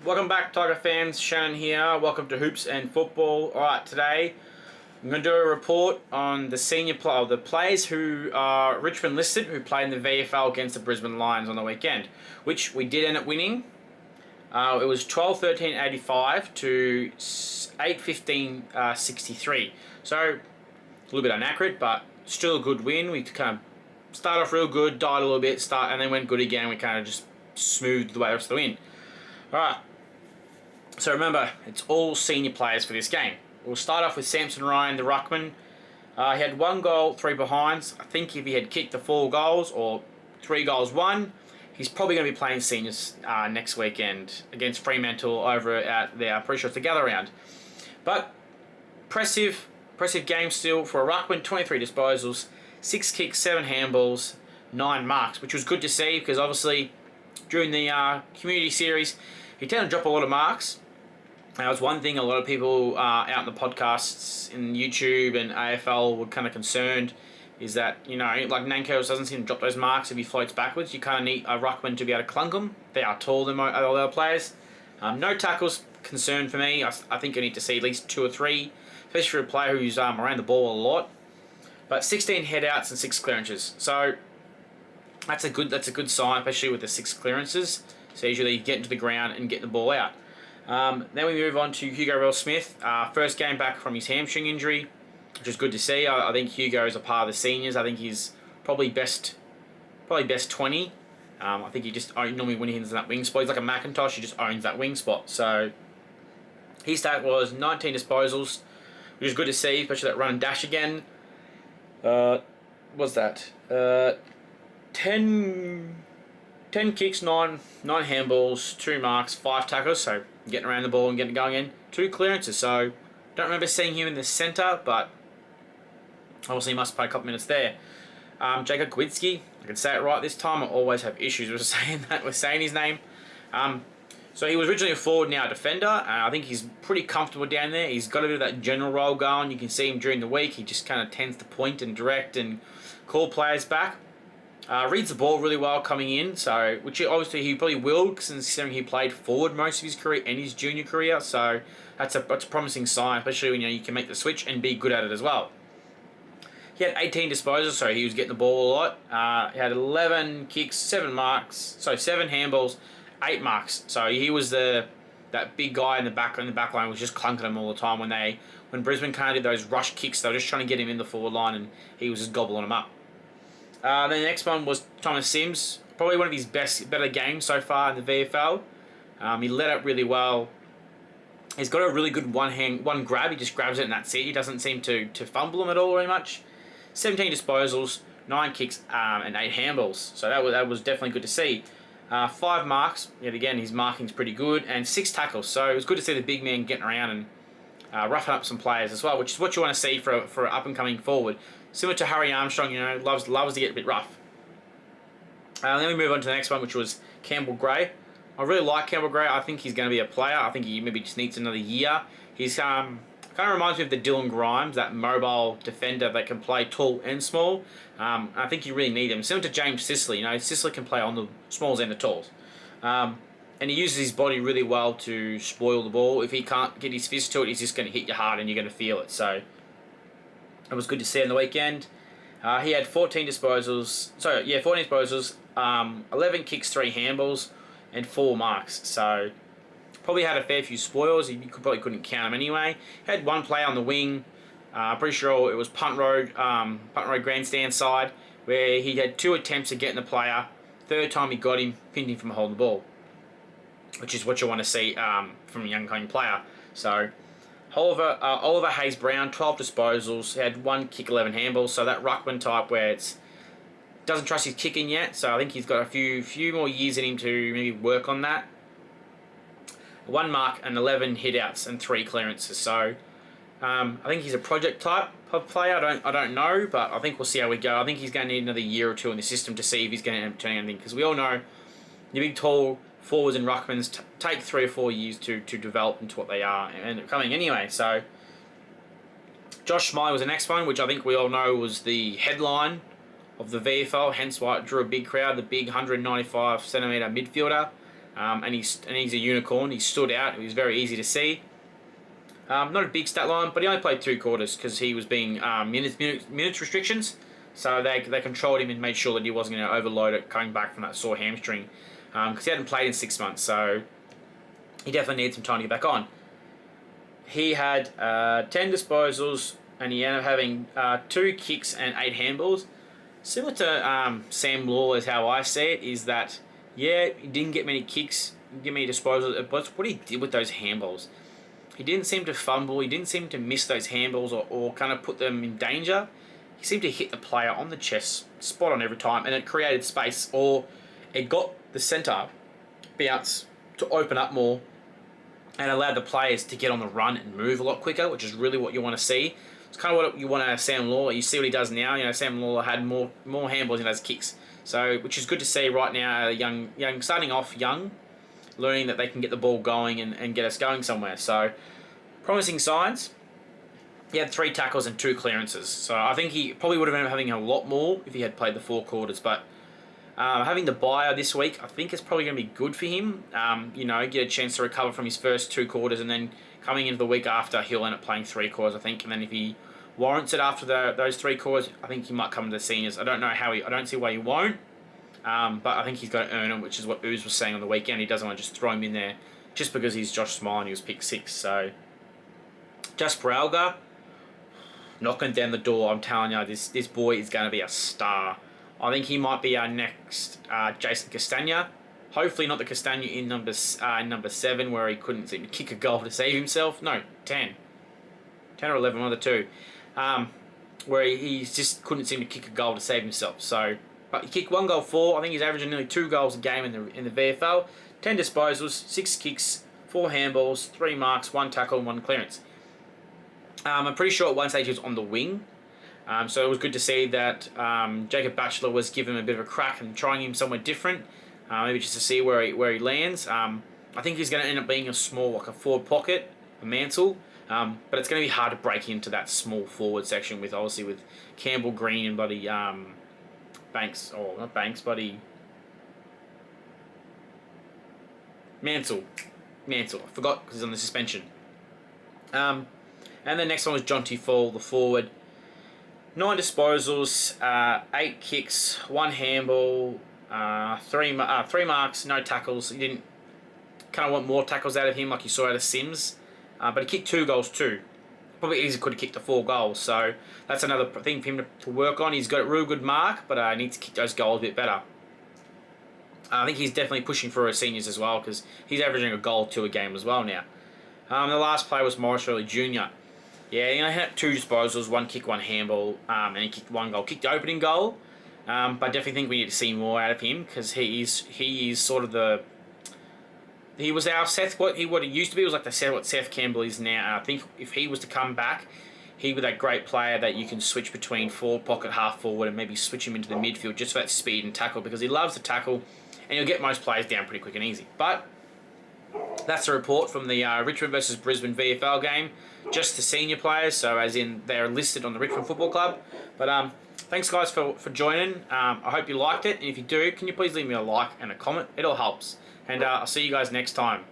Welcome back, Tiger fans. Shannon here. Welcome to Hoops and Football. Alright, today I'm going to do a report on the the players who are Richmond listed who played in the VFL against the Brisbane Lions on the weekend, which we did end up winning. It was 12-13-85 to 8-15-63. So, a little bit inaccurate, but still a good win. We kind of started off real good, died a little bit, and then went good again. We kind of just smoothed the way the rest of the win. Alright, so remember, it's all senior players for this game. We'll start off with Samson Ryan, the ruckman. He had 1 goal, 3 behinds. I think if he had kicked the 4 goals or 3 goals won, he's probably going to be playing seniors next weekend against Fremantle over at their, I'm pretty sure it's the Gather Round. But impressive game still for a ruckman. 23 disposals, 6 kicks, 7 handballs, 9 marks, which was good to see because obviously during the community series he tended to drop a lot of marks. That was one thing a lot of people out in the podcasts in YouTube and AFL were kind of concerned, is that, you know, like Nankos doesn't seem to drop those marks if he floats backwards. You kind of need a ruckman to be able to clunk them. They are taller than all other players. No tackles concern for me. I think you need to see at least 2 or 3, especially for a player who's around the ball a lot. But 16 headouts and 6 clearances. So that's a good sign, especially with the 6 clearances. So usually you get into the ground and get the ball out. Then we move on to Hugo Rell-Smith. First game back from his hamstring injury, which is good to see. I think Hugo is a part of the seniors. I think he's probably best 20. I think he just normally when he hits that wing spot, he's like a Macintosh. He just owns that wing spot. So his stat was 19 disposals, which is good to see, especially that run and dash again. What's that? 10 kicks, 9 handballs, 2 marks, 5 tackles, so getting around the ball and getting going in. 2 clearances, so don't remember seeing him in the centre, but obviously he must play a couple minutes there. Jacob Gwitsky, I can say it right this time. I always have issues with saying his name. So he was originally a forward, now a defender, and I think he's pretty comfortable down there. He's got a bit of that general role going. You can see him during the week. He just kind of tends to point and direct and call players back. Reads the ball really well coming in, so which obviously he probably will, considering he played forward most of his career and his junior career. So that's a promising sign, especially when you can make the switch and be good at it as well. He had 18 disposals, so he was getting the ball a lot. He had 11 kicks, 7 handballs, 8 marks. So he was that big guy in the back line was just clunking him all the time when Brisbane kind of did those rush kicks. They were just trying to get him in the forward line, and he was just gobbling them up. Then the next one was Thomas Sims, probably one of his better games so far in the VFL. He led up really well. He's got a really good one grab. He just grabs it and that's it. He doesn't seem to fumble them at all very much. 17 disposals, 9 kicks, and 8 handballs. So that was definitely good to see. 5 marks. Yet again, his marking's pretty good, and 6 tackles. So it was good to see the big man getting around and roughing up some players as well, which is what you want to see for an up and coming forward. Similar to Harry Armstrong, loves to get a bit rough. Then we move on to the next one, which was Campbell Gray. I really like Campbell Gray. I think he's going to be a player. I think he maybe just needs another year. He's kind of reminds me of the Dylan Grimes, that mobile defender that can play tall and small. I think you really need him. Similar to James Sicily. Sicily can play on the smalls and the talls. And he uses his body really well to spoil the ball. If he can't get his fist to it, he's just going to hit you hard and you're going to feel it. So it was good to see on the weekend. He had 14 disposals. 11 kicks, 3 handballs, and 4 marks. So probably had a fair few spoils. You probably couldn't count them anyway. He had 1 play on the wing. Pretty sure it was punt road grandstand side, where he had 2 attempts at getting the player. Third time he got him, pinned him from holding the ball, which is what you want to see from a young player. So Oliver Hayes-Brown, 12 disposals, he had 1 kick, 11 handballs. So that ruckman type where doesn't trust his kicking yet. So I think he's got a few more years in him to maybe work on that. 1 mark and 11 hitouts and 3 clearances. So I think he's a project type of player. I don't know, but I think we'll see how we go. I think he's going to need another year or 2 in the system to see if he's going to end up turning anything, because we all know the big tall forwards and ruckmans take 3 or 4 years to develop into what they are and coming anyway. So Josh Smiley was the next one, which I think we all know was the headline of the VFL, hence why it drew a big crowd, the big 195 centimetre midfielder. and he's a unicorn. He stood out. It was very easy to see. Not a big stat line, but he only played 2 quarters because he was being minutes restrictions. So they controlled him and made sure that he wasn't going to overload it coming back from that sore hamstring, because he hadn't played in 6 months. So he definitely needs some time to get back on. He had 10 disposals and he ended up having 2 kicks and 8 handballs. Similar to Sam Lawler is how I see it, is that, yeah, he didn't get many kicks, didn't get many disposals, but what he did with those handballs. He didn't seem to fumble, he didn't seem to miss those handballs or kind of put them in danger. He seemed to hit the player on the chest, spot on every time, and it created space, or it got the centre bounce to open up more and allowed the players to get on the run and move a lot quicker, which is really what you want to see. It's kind of what you want out of Sam Lawler. You see what he does now. You know, Sam Lawler had more handballs than he does kicks, so which is good to see right now. Young, starting off young, learning that they can get the ball going and get us going somewhere. So promising signs. He had 3 tackles and 2 clearances, so I think he probably would have been having a lot more if he had played the 4 quarters. But having the bye this week, I think it's probably going to be good for him. You know, get a chance to recover from his first 2 quarters, and then coming into the week after, he'll end up playing 3 quarters, I think. And then if he warrants it after those 3 quarters, I think he might come to the seniors. I don't know how I don't see why he won't, but I think he's got to earn them, which is what Ooze was saying on the weekend. He doesn't want to just throw him in there just because he's Josh Smile and he was picked 6. So Jasper Alga, knocking down the door. I'm telling you, this boy is going to be a star. I think he might be our next Jason Castagna. Hopefully not the Castagna in number 7 where he couldn't seem to kick a goal to save himself. No, 10 or 11, one of the two. Where he just couldn't seem to kick a goal to save himself. So, but he kicked 1 goal 4. I think he's averaging nearly 2 goals a game in the VFL. 10 disposals, 6 kicks, 4 handballs, 3 marks, 1 tackle, and 1 clearance. I'm pretty sure at one stage he was on the wing. So it was good to see that Jacob Batchelor was giving him a bit of a crack and trying him somewhere different, maybe just to see where he lands. I think he's going to end up being a small, like a forward pocket, a mantle, but it's going to be hard to break into that small forward section with obviously with Campbell, Green, and bloody Banks, or not Banks, bloody Mansell. I forgot because he's on the suspension. And the next one was Jonty Fall, the forward. 9 disposals, 8 kicks, 1 handball, 3 marks, no tackles. You didn't kind of want more tackles out of him like you saw out of Sims. But he kicked 2 goals too. Probably easily could have kicked the 4 goals. So that's another thing for him to work on. He's got a real good mark, but he needs to kick those goals a bit better. I think he's definitely pushing for his seniors as well because he's averaging a goal 2 a game as well now. The last player was Morris Hurley Jr. Yeah, he had 2 disposals, 1 kick, 1 handball, and he kicked 1 goal. Kicked the opening goal, but I definitely think we need to see more out of him because he is sort of he was our Seth. What he used to be was like what Seth Campbell is now. I think if he was to come back, he would be that great player that you can switch between forward pocket, half forward, and maybe switch him into the midfield just for that speed and tackle because he loves to tackle, and he'll get most players down pretty quick and easy. But that's a report from the Richmond versus Brisbane VFL game. Just the senior players, so as in they're listed on the Richmond Football Club. But thanks guys for joining. I hope you liked it, and if you do, can you please leave me a like and a comment? It all helps. And I'll see you guys next time.